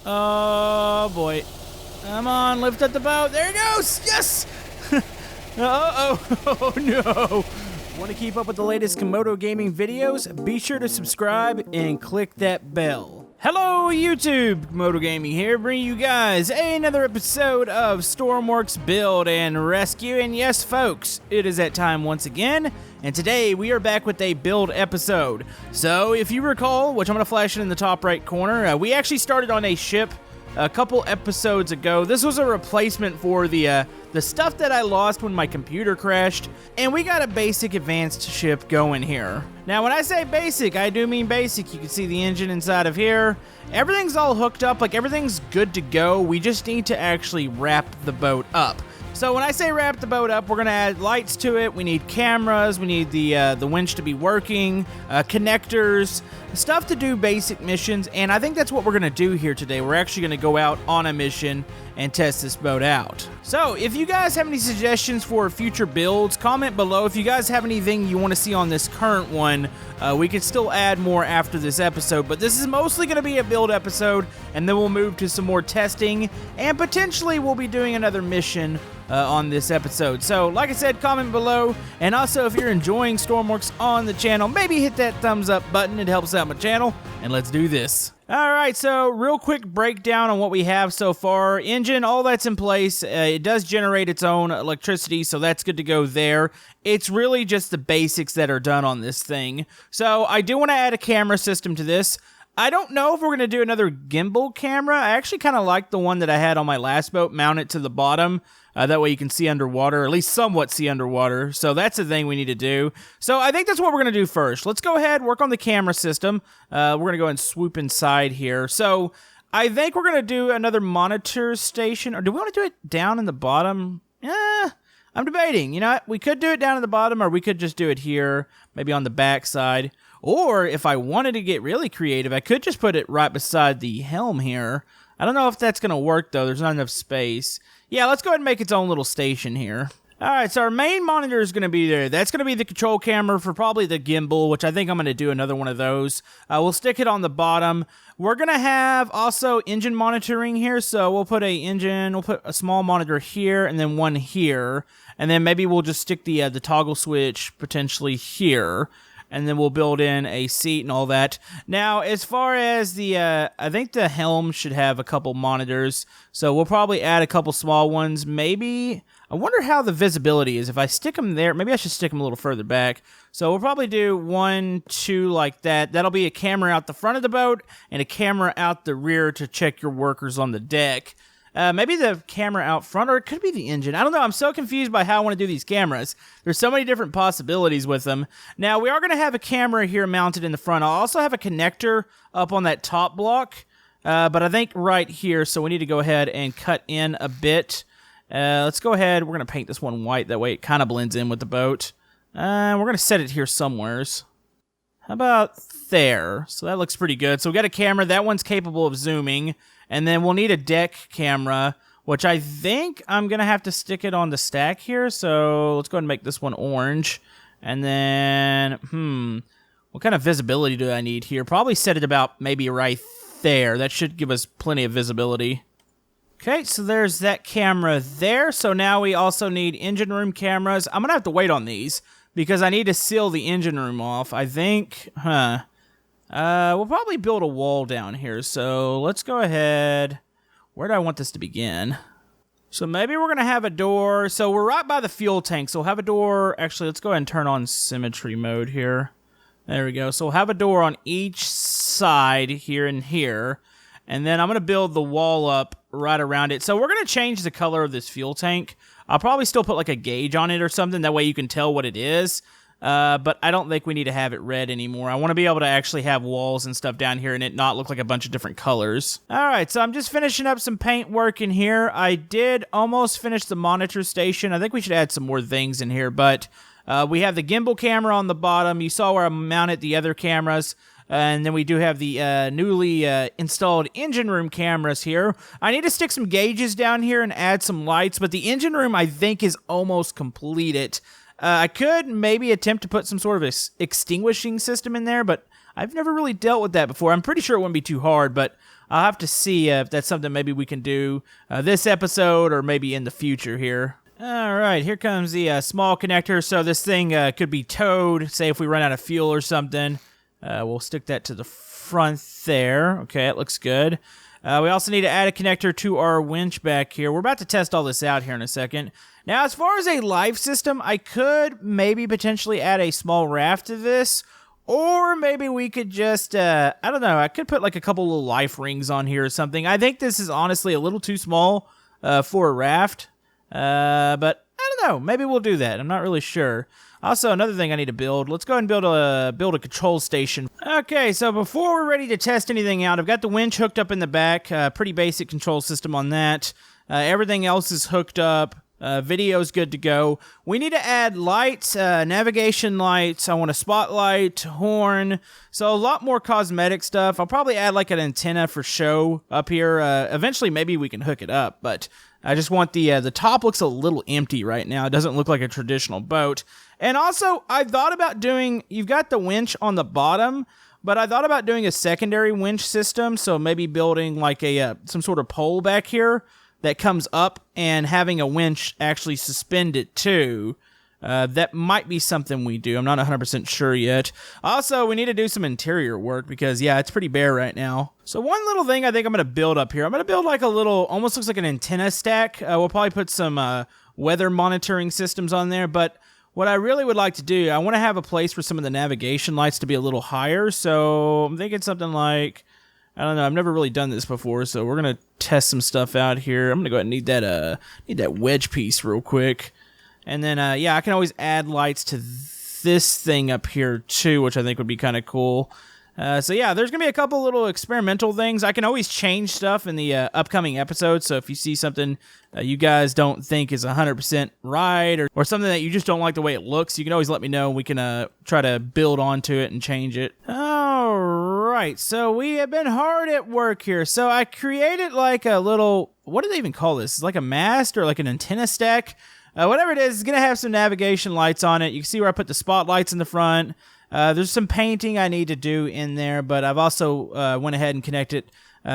Oh, boy. Come on, lift up the boat. There it goes. Yes. Oh, no. Want to keep up with the latest Camodo Gaming videos? Be sure to subscribe and click that bell. Hello, YouTube! Camodo Gaming here, bringing you guys another episode of Stormworks Build and Rescue. And yes, folks, it is that time once again. And today we are back with a build episode. So if you recall, which I'm going to flash it in the top right corner, we actually started on a ship a couple episodes ago. This was a replacement for the stuff that I lost when my computer crashed, and we got a basic advanced ship going here. Now, when I say basic, I do mean basic. You can see the engine inside of here. Everything's all hooked up, like everything's good to go. We just need to actually wrap the boat up. So when I say wrap the boat up, we're going to add lights to it. We need cameras. We need the winch to be working, connectors, stuff to do basic missions. And I think that's what we're going to do here today. We're actually going to go out on a mission and test this boat out. So if you guys have any suggestions for future builds, comment below. If you guys have anything you want to see on this current one, we could still add more after this episode. But this is mostly going to be a build episode, and then we'll move to some more testing, and potentially we'll be doing another mission on this episode. So like I said, comment below, and also if you're enjoying Stormworks on the channel, maybe hit that thumbs up button. It helps out my channel, and let's do this. Alright, so real quick breakdown on what we have so far. Engine, all that's in place. It does generate its own electricity, so that's good to go there. It's really just the basics that are done on this thing. So I do want to add a camera system to this. I don't know if we're going to do another gimbal camera. I actually kind of like the one that I had on my last boat, mount it to the bottom. That way you can see underwater, or at least somewhat see underwater. So that's the thing we need to do. So I think that's what we're going to do first. Let's go ahead, work on the camera system. We're going to go and swoop inside here. So I think we're going to do another monitor station. Or do we want to do it down in the bottom? I'm debating. You know what? We could do it down in the bottom, or we could just do it here, maybe on the back side. Or if I wanted to get really creative, I could just put it right beside the helm here. I don't know if that's going to work, though. There's not enough space. Yeah, let's go ahead and make its own little station here. Alright, so our main monitor is going to be there. That's going to be the control camera for probably the gimbal, which I think I'm going to do another one of those. We'll stick it on the bottom. We're going to have also engine monitoring here, so we'll put a small monitor here, and then one here. And then maybe we'll just stick the toggle switch potentially here. And then we'll build in a seat and all that. Now, as far as the, I think the helm should have a couple monitors. So we'll probably add a couple small ones. Maybe, I wonder how the visibility is. If I stick them there, maybe I should stick them a little further back. So we'll probably do 1, 2 like that. That'll be a camera out the front of the boat and a camera out the rear to check your workers on the deck. Maybe the camera out front, or it could be the engine. I don't know. I'm so confused by how I want to do these cameras. There's so many different possibilities with them. Now, we are going to have a camera here mounted in the front. I'll also have a connector up on that top block, but I think right here, so we need to go ahead and cut in a bit. Let's go ahead. We're going to paint this one white. That way it kind of blends in with the boat. We're going to set it here somewheres. How about there? So that looks pretty good. So we got a camera. That one's capable of zooming. And then we'll need a deck camera, which I think I'm going to have to stick it on the stack here. So let's go ahead and make this one orange. And then, what kind of visibility do I need here? Probably set it about maybe right there. That should give us plenty of visibility. Okay, so there's that camera there. So now we also need engine room cameras. I'm going to have to wait on these because I need to seal the engine room off. I think, we'll probably build a wall down here, so let's go ahead. Where do I want this to begin? So maybe we're going to have a door. So we're right by the fuel tank, so we'll have a door. Actually, let's go ahead and turn on symmetry mode here. There we go. So we'll have a door on each side here and here. And then I'm going to build the wall up right around it. So we're going to change the color of this fuel tank. I'll probably still put like a gauge on it or something. That way you can tell what it is. But I don't think we need to have it red anymore. I want to be able to actually have walls and stuff down here and it not look like a bunch of different colors. Alright, so I'm just finishing up some paint work in here. I did almost finish the monitor station. I think we should add some more things in here, but we have the gimbal camera on the bottom. You saw where I mounted the other cameras. And then we do have the newly installed engine room cameras here. I need to stick some gauges down here and add some lights, but the engine room I think is almost completed. I could maybe attempt to put some sort of extinguishing system in there, but I've never really dealt with that before. I'm pretty sure it wouldn't be too hard, but I'll have to see if that's something maybe we can do this episode or maybe in the future here. All right, here comes the small connector. So this thing could be towed, say if we run out of fuel or something. We'll stick that to the front there. Okay, it looks good. We also need to add a connector to our winch back here. We're about to test all this out here in a second. Now, as far as a life system, I could maybe potentially add a small raft to this, or maybe we could just, I don't know, I could put like a couple little life rings on here or something. I think this is honestly a little too small for a raft, but I don't know, maybe we'll do that. I'm not really sure. Also, another thing I need to build. Let's go ahead and build a control station. Okay, so before we're ready to test anything out, I've got the winch hooked up in the back. Pretty basic control system on that. Everything else is hooked up. Video's good to go. We need to add lights, navigation lights. I want a spotlight, horn. So a lot more cosmetic stuff. I'll probably add like an antenna for show up here. Eventually, maybe we can hook it up, but I just want the top looks a little empty right now. It doesn't look like a traditional boat. And also, I thought about doing, you've got the winch on the bottom, but I thought about doing a secondary winch system. So maybe building like some sort of pole back here that comes up and having a winch actually suspend it too. That might be something we do. I'm not 100% sure yet. Also, we need to do some interior work because, yeah, it's pretty bare right now. So one little thing I think I'm going to build up here. I'm going to build like a little, almost looks like an antenna stack. We'll probably put some weather monitoring systems on there. But what I really would like to do, I want to have a place for some of the navigation lights to be a little higher. So I'm thinking something like, I don't know, I've never really done this before, so we're going to test some stuff out here. I'm going to go ahead and need that wedge piece real quick. And then, yeah, I can always add lights to this thing up here, too, which I think would be kind of cool. So, yeah, there's going to be a couple little experimental things. I can always change stuff in the upcoming episodes, so if you see something you guys don't think is 100% right or something that you just don't like the way it looks, you can always let me know. We can try to build onto it and change it. All right, so we have been hard at work here. So I created like a little, what do they even call this? It's like a mast or like an antenna stack. Whatever it is, it's going to have some navigation lights on it. You can see where I put the spotlights in the front. There's some painting I need to do in there, but I've also went ahead and connected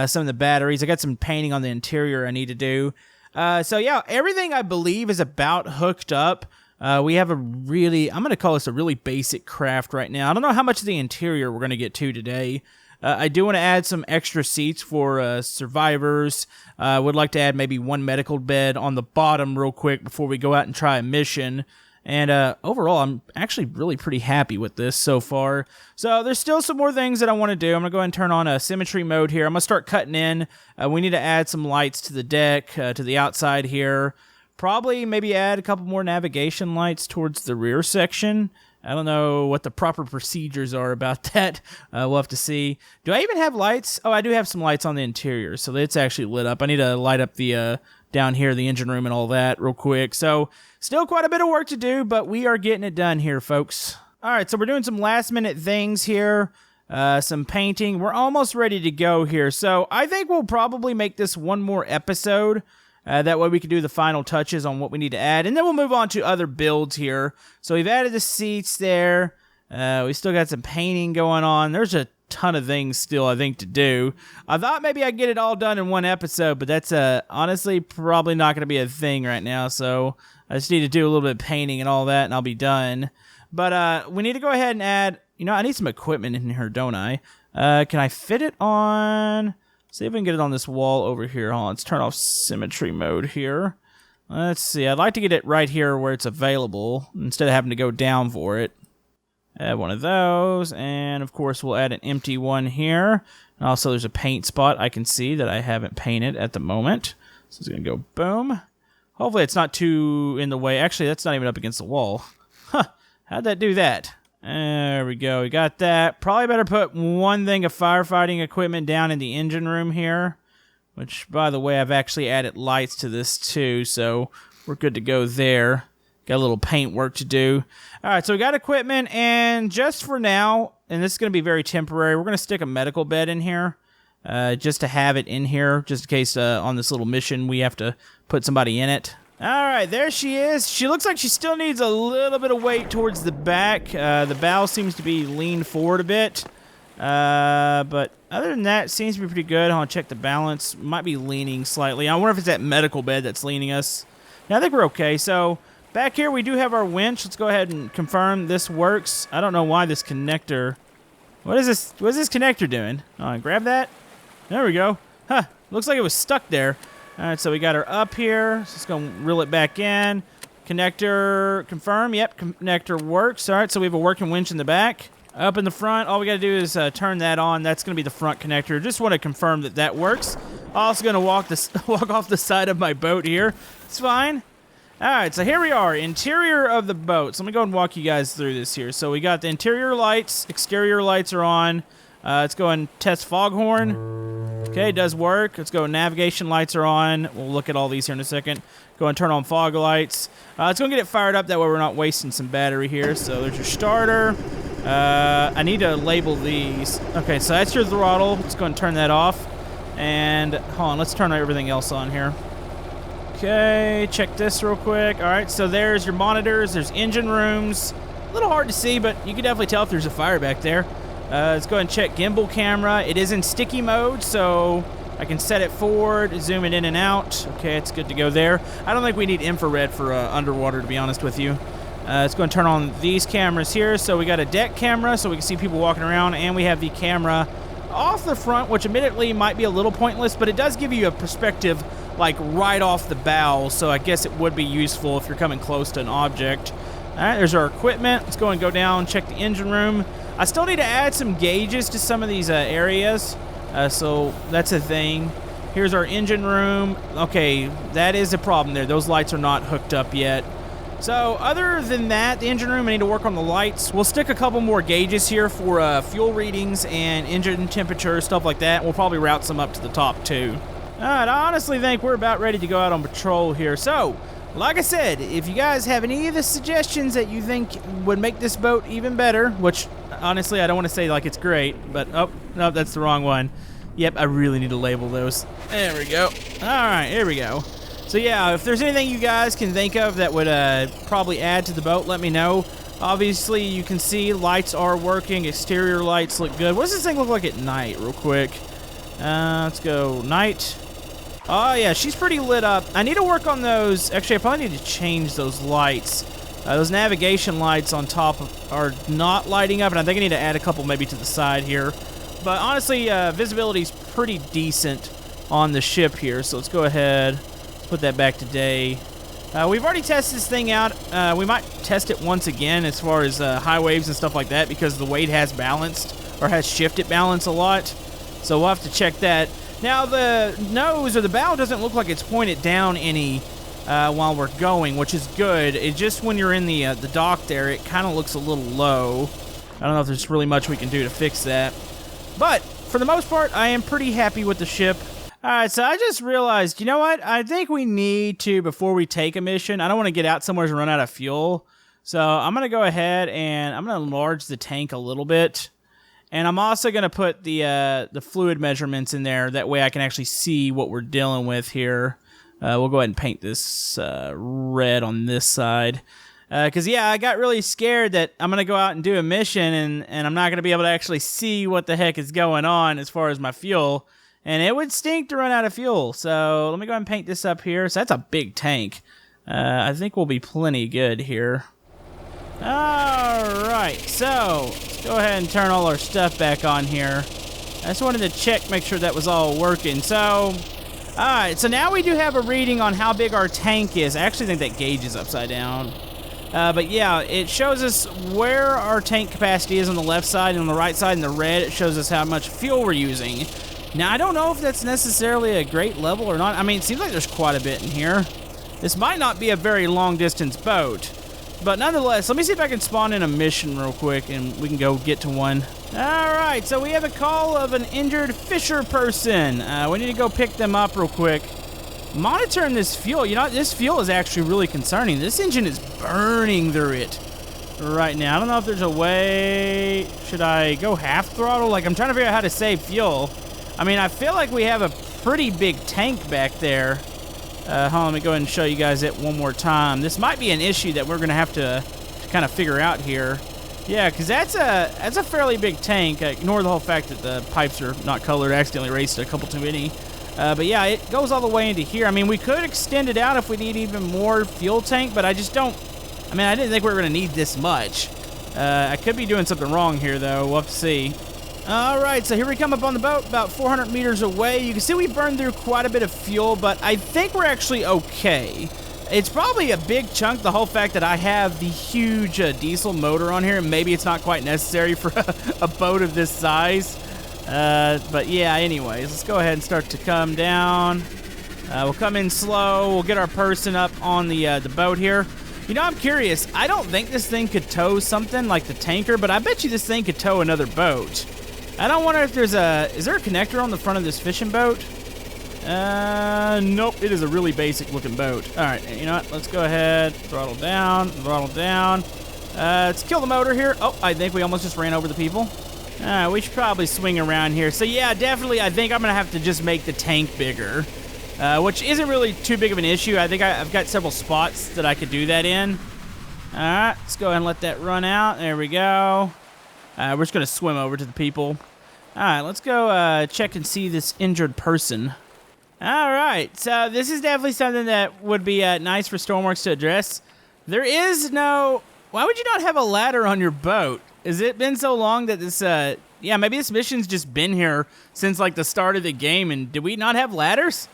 some of the batteries. I got some painting on the interior I need to do. So yeah, everything I believe is about hooked up. We have a really, I'm going to call this a really basic craft right now. I don't know how much of the interior we're going to get to today. I do want to add some extra seats for survivors. Would like to add maybe one medical bed on the bottom real quick before we go out and try a mission. And overall, I'm actually really pretty happy with this so far. So there's still some more things that I want to do. I'm going to go ahead and turn on a symmetry mode here. I'm going to start cutting in. We need to add some lights to the deck, to the outside here. Probably maybe add a couple more navigation lights towards the rear section. I don't know what the proper procedures are about that. We'll have to see. Do I even have lights? Oh, I do have some lights on the interior, so it's actually lit up. I need to light up the down here, the engine room and all that real quick. So still quite a bit of work to do, but we are getting it done here, folks. All right, so we're doing some last-minute things here. Some painting. We're almost ready to go here. So I think we'll probably make this one more episode. That way we can do the final touches on what we need to add. And then we'll move on to other builds here. So we've added the seats there. We still got some painting going on. There's a ton of things still, I think, to do. I thought maybe I'd get it all done in one episode, but that's honestly probably not going to be a thing right now. So I just need to do a little bit of painting and all that, and I'll be done. But we need to go ahead and add... You know, I need some equipment in here, don't I? Can I fit it on... See if we can get it on this wall over here. Hold on, let's turn off symmetry mode here. Let's see. I'd like to get it right here where it's available instead of having to go down for it. Add one of those, and of course we'll add an empty one here. And also there's a paint spot I can see that I haven't painted at the moment. So it's going to go boom. Hopefully it's not too in the way. Actually, that's not even up against the wall. Huh, how'd that do that? There we go. We got that. Probably better put one thing of firefighting equipment down in the engine room here. Which, by the way, I've actually added lights to this too, so we're good to go there. Got a little paint work to do. All right, so we got equipment, and just for now, and this is going to be very temporary, we're going to stick a medical bed in here. Just to have it in here, just in case on this little mission we have to put somebody in it. All right, there she is. She looks like she still needs a little bit of weight towards the back. The bow seems to be leaned forward a bit. But other than that, it seems to be pretty good. I'll check the balance. Might be leaning slightly. I wonder if it's that medical bed that's leaning us. Yeah, I think we're okay. So back here we do have our winch. Let's go ahead and confirm this works. I don't know why this connector... What is this? What is this connector doing? Grab that. There we go. Huh. Looks like it was stuck there. All right, so we got her up here. So let's go reel it back in. Connector confirm. Yep, connector works. All right, so we have a working winch in the back. Up in the front, all we got to do is turn that on. That's going to be the front connector. Just want to confirm that that works. Also going to walk off the side of my boat here. It's fine. All right, so here we are, interior of the boat. So let me go and walk you guys through this here. So we got the interior lights, exterior lights are on. Let's go and test foghorn. Okay, it does work. Let's go, navigation lights are on. We'll look at all these here in a second. Go and turn on fog lights. Let's go and get it fired up, that way we're not wasting some battery here. So there's your starter. I need to label these. Okay, so that's your throttle. Let's go and turn that off. And hold on, let's turn everything else on here. Okay, check this real quick. All right, so there's your monitors. There's engine rooms. A little hard to see, but you can definitely tell if there's a fire back there. Let's go ahead and check gimbal camera. It is in sticky mode, so I can set it forward, zoom it in and out. Okay, it's good to go there. I don't think we need infrared for underwater, to be honest with you. Let's go and turn on these cameras here. So we got a deck camera, so we can see people walking around, and we have the camera off the front, which admittedly might be a little pointless, but it does give you a perspective like right off the bow, so I guess it would be useful if you're coming close to an object. All right, there's our equipment. Let's go and go down, check the engine room. I still need to add some gauges to some of these areas, so that's a thing. Here's our engine room. Okay, that is a problem there. Those lights are not hooked up yet. So other than that, the engine room, I need to work on the lights. We'll stick a couple more gauges here for fuel readings and engine temperature, stuff like that. We'll probably route some up to the top too. All right, I honestly think we're about ready to go out on patrol here. So, like I said, if you guys have any of the suggestions that you think would make this boat even better, which honestly I don't want to say like it's great, but oh, no, that's the wrong one. Yep, I really need to label those. There we go. All right, here we go. So yeah, if there's anything you guys can think of that would probably add to the boat, let me know. Obviously, you can see lights are working. Exterior lights look good. What does this thing look like at night, real quick? Let's go night. Oh yeah, she's pretty lit up. I need to work on those. Actually, I probably need to change those lights. Those navigation lights on top are not lighting up, and I think I need to add a couple maybe to the side here. But honestly, visibility's pretty decent on the ship here, so let's go ahead. Put that back to day. We've already tested this thing out. We might test it once again as far as high waves and stuff like that, because the weight has balanced, or has shifted balance a lot. So we'll have to check that. Now the nose or the bow doesn't look like it's pointed down any while we're going, which is good. It just, when you're in the dock there, it kind of looks a little low. I don't know if there's really much we can do to fix that. But for the most part, I am pretty happy with the ship. Alright, so I just realized, you know what? I think we need to, before we take a mission, I don't want to get out somewhere and run out of fuel. So I'm going to go ahead and I'm going to enlarge the tank a little bit. And I'm also going to put the fluid measurements in there. That way I can actually see what we're dealing with here. We'll go ahead and paint this red on this side. Because, yeah, I got really scared that I'm going to go out and do a mission and I'm not going to be able to actually see what the heck is going on as far as my fuel. And it would stink to run out of fuel. So let me go ahead and paint this up here. So that's a big tank. I think we'll be plenty good here. Alright, so let's go ahead and turn all our stuff back on here. I just wanted to check, make sure that was all working. So, alright, so now we do have a reading on how big our tank is. I actually think that gauge is upside down. But yeah, it shows us where our tank capacity is on the left side, and on the right side in the red, it shows us how much fuel we're using. Now, I don't know if that's necessarily a great level or not. I mean, it seems like there's quite a bit in here. This might not be a very long-distance boat. But nonetheless, let me see if I can spawn in a mission real quick, and we can go get to one. Alright, so we have a call of an injured fisher person. We need to go pick them up real quick. Monitoring this fuel. You know, this fuel is actually really concerning. This engine is burning through it right now. I don't know if there's a way... Should I go half throttle? Like, I'm trying to figure out how to save fuel. I mean, I feel like we have a pretty big tank back there. Hold on, let me go ahead and show you guys it one more time. This might be an issue that we're going to have to kind of figure out here. Yeah, because that's a fairly big tank. Ignore the whole fact that the pipes are not colored. I accidentally raced a couple too many. But yeah, it goes all the way into here. I mean, we could extend it out if we need even more fuel tank, but I just don't... I mean, I didn't think we were going to need this much. I could be doing something wrong here, though. We'll have to see. All right, so here we come up on the boat, about 400 meters away. You can see we burned through quite a bit of fuel, but I think we're actually okay. It's probably a big chunk, the whole fact that I have the huge diesel motor on here, and maybe it's not quite necessary for a boat of this size. But yeah, anyways, let's go ahead and start to come down. We'll come in slow. We'll get our person up on the boat here. You know, I'm curious. I don't think this thing could tow something like the tanker, but I bet you this thing could tow another boat. I don't wonder if there's is there a connector on the front of this fishing boat? Nope. It is a really basic looking boat. All right, you know what? Let's go ahead. Throttle down. Throttle down. Let's kill the motor here. Oh, I think we almost just ran over the people. We should probably swing around here. So yeah, definitely, I think I'm going to have to just make the tank bigger, which isn't really too big of an issue. I think I've got several spots that I could do that in. All right, let's go ahead and let that run out. There we go. We're just going to swim over to the people. All right, let's go check and see this injured person. All right, so this is definitely something that would be nice for Stormworks to address. There is no... Why would you not have a ladder on your boat? Has it been so long that this... yeah, maybe this mission's just been here since, like, the start of the game, and did we not have ladders?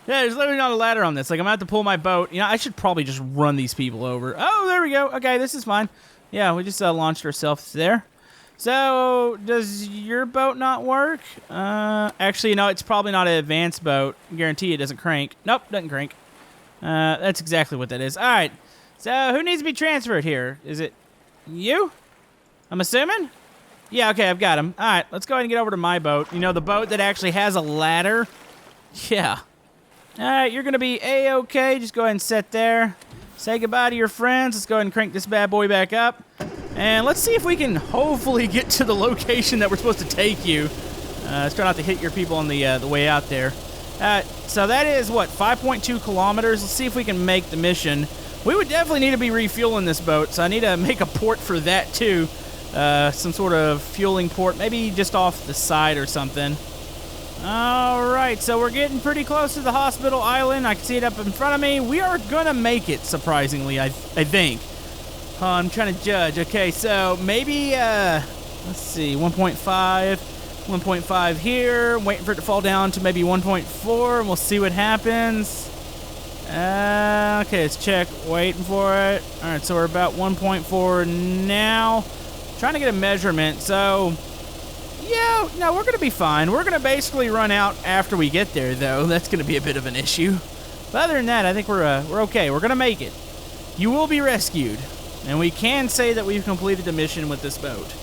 Yeah, there's literally not a ladder on this. Like, I'm going to have to pull my boat. You know, I should probably just run these people over. Oh, there we go. Okay, this is fine. Yeah, we just launched ourselves there. So, does your boat not work? Actually, no, it's probably not an advanced boat. I guarantee it doesn't crank. Nope, doesn't crank. That's exactly what that is. All right, so who needs to be transferred here? Is it you? I'm assuming? Yeah, okay, I've got him. All right, let's go ahead and get over to my boat. You know, the boat that actually has a ladder? Yeah. All right, you're going to be A-okay. Just go ahead and sit there. Say goodbye to your friends. Let's go ahead and crank this bad boy back up. And let's see if we can hopefully get to the location that we're supposed to take you. Let's try not to hit your people on the way out there. So that is, what, 5.2 kilometers? Let's see if we can make the mission. We would definitely need to be refueling this boat, so I need to make a port for that, too. Some sort of fueling port, maybe just off the side or something. All right, so we're getting pretty close to the hospital island. I can see it up in front of me. We are going to make it, surprisingly, I think. I'm trying to judge. Okay, so maybe, let's see, 1.5 here. I'm waiting for it to fall down to maybe 1.4, and we'll see what happens. Okay, let's check. Waiting for it. All right, so we're about 1.4 now. Trying to get a measurement. So, yeah, no, we're going to be fine. We're going to basically run out after we get there, though. That's going to be a bit of an issue. But other than that, I think we're okay. We're going to make it. You will be rescued. And we can say that we've completed the mission with this boat.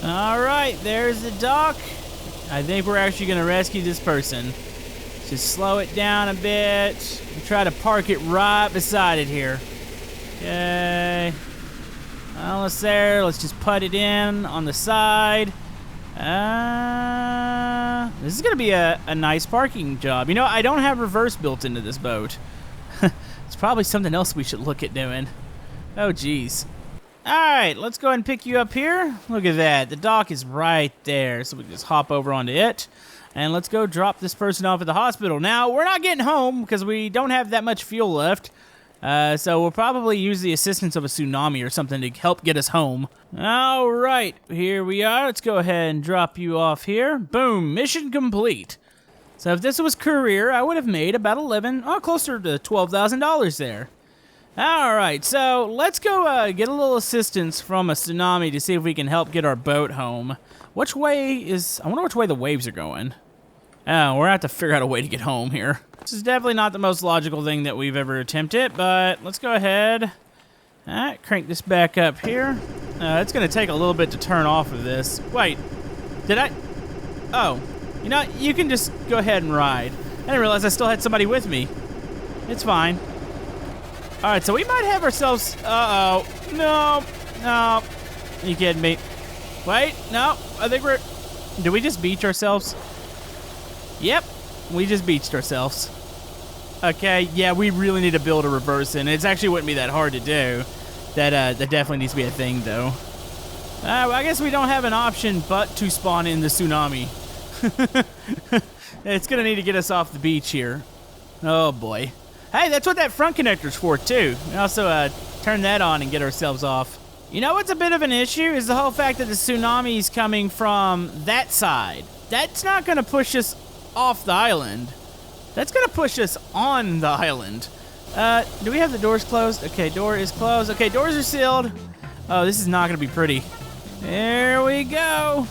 All right, there's the dock. I think we're actually going to rescue this person. Just slow it down a bit. And try to park it right beside it here. Okay. Almost there. Let's just put it in on the side. This is going to be a nice parking job. You know, I don't have reverse built into this boat. It's probably something else we should look at doing. Oh, geez. All right, let's go ahead and pick you up here. Look at that. The dock is right there, so we can just hop over onto it. And let's go drop this person off at the hospital. Now, we're not getting home because we don't have that much fuel left. So we'll probably use the assistance of a tsunami or something to help get us home. All right, here we are. Let's go ahead and drop you off here. Boom, mission complete. So if this was career, I would have made about closer to $12,000 there. All right, so let's go get a little assistance from a tsunami to see if we can help get our boat home. Which way is... I wonder which way the waves are going. Oh, we're going to have to figure out a way to get home here. This is definitely not the most logical thing that we've ever attempted, but let's go ahead. All right, crank this back up here. It's going to take a little bit to turn off of this. Wait, did I... Oh, you know, you can just go ahead and ride. I didn't realize I still had somebody with me. It's fine. All right, so we might have ourselves... Uh-oh. No. No. Are you kidding me? Wait. No. I think we're... Did we just beach ourselves? Yep. We just beached ourselves. Okay. Yeah, we really need to build a reverse in. It actually wouldn't be that hard to do. That definitely needs to be a thing, though. Well, I guess we don't have an option but to spawn in the tsunami. It's gonna need to get us off the beach here. Oh boy. Hey, that's what that front connector's for too. We also turn that on and get ourselves off. You know what's a bit of an issue is the whole fact that the tsunami's coming from that side. That's not gonna push us off the island. That's gonna push us on the island. Do we have the doors closed? Okay, door is closed. Okay, doors are sealed. Oh, this is not gonna be pretty. There we go.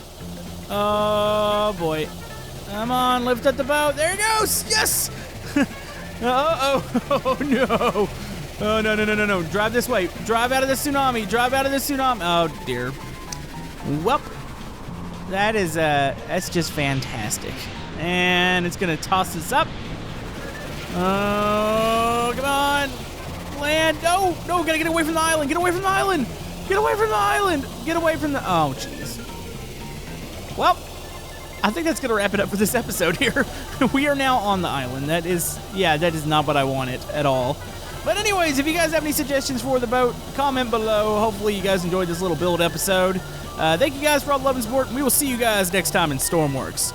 Oh boy. Come on, lift up the boat. There it goes. Yes. Oh no. Oh no. Drive this way. Drive out of the tsunami. Drive out of the tsunami. Oh dear. Well, that's just fantastic. And it's gonna toss us up. Oh, come on. Land. No, gotta get away from the island. Get away from the island. Get away from the island. Get away from the, oh jeez. Well, I think that's gonna wrap it up for this episode here. We are now on the island. That is not what I wanted at all. But anyways, if you guys have any suggestions for the boat, comment below. Hopefully you guys enjoyed this little build episode. Thank you guys for all the love and support, and we will see you guys next time in Stormworks.